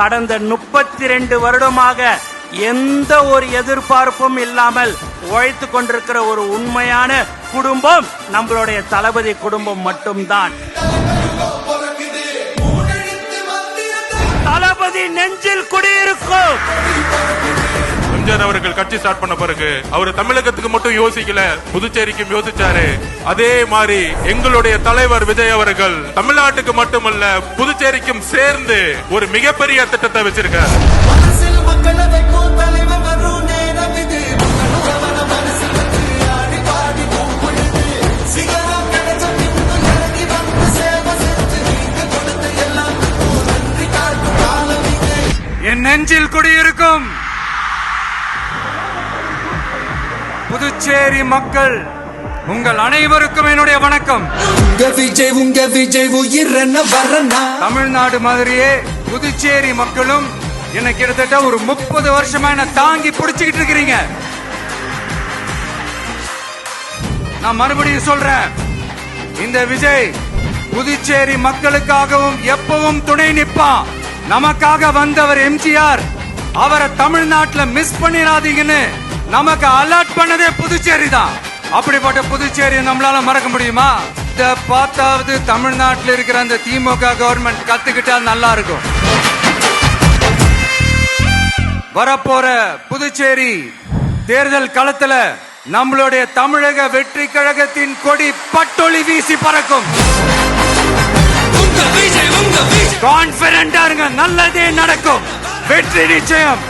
கடந்த 32 வருடமாக எந்த ஒரு எதிர்பார்ப்பும் இல்லாமல் உழைத்து கொண்டிருக்கிற ஒரு உண்மையான குடும்பம் நம்மளுடைய தளபதி குடும்பம் மட்டும்தான். தளபதி நெஞ்சில் குடியிருக்கும். எம்ஜிஆர் அவர்கள் கட்சி ஸ்டார்ட் பண்ண பிறகு அவர் தமிழகத்துக்கு மட்டும் யோசிக்கல, புதுச்சேரிக்கும் யோசிச்சாரு. அதே மாதிரி எங்களுடைய தலைவர் விஜய் அவர்கள் தமிழ்நாட்டுக்கு மட்டுமல்ல புதுச்சேரிக்கும் சேர்ந்து ஒரு மிகப்பெரிய திட்டத்தை வச்சிருக்காரு. என் நெஞ்சில் குடியிருக்கும் புதுச்சேரி மக்கள் உங்கள் அனைவருக்கும் என்னுடைய வணக்கம். உங்க விஜய் உயிர் தமிழ்நாடு மாதிரியே புதுச்சேரி மக்களும் என்ன கிட்டத்தட்ட ஒரு 30 வருஷமா என்ன தாங்கி பிடிச்சுக்கிட்டு இருக்கிறீங்க. நான் மறுபடியும் சொல்றேன், இந்த விஜய் புதுச்சேரி மக்களுக்காகவும் எப்பவும் துணை நிற்பான். நமக்காக வந்தவர் எம்ஜிஆர், அவரை தமிழ்நாட்டுல மிஸ் பண்ணிடாதீங்கன்னு நமக்கு அலர்ட் பண்ணதே புதுச்சேரி தான். அப்படிப்பட்ட புதுச்சேரி நம்மளால மறக்க முடியுமா? இத பார்த்தாவது தமிழ்நாட்டில் இருக்கிற அந்த திமுக கவர்மெண்ட் கத்துக்கிட்டா நல்லா இருக்கும். வரப்போற புதுச்சேரி தேர்தல் களத்துல நம்மளுடைய தமிழக வெற்றி கழகத்தின் கொடி பட்டொளி வீசி பறக்கும். கான்பிடென்டா இருங்க, நல்லதே நடக்கும். வெற்றி நிச்சயம்.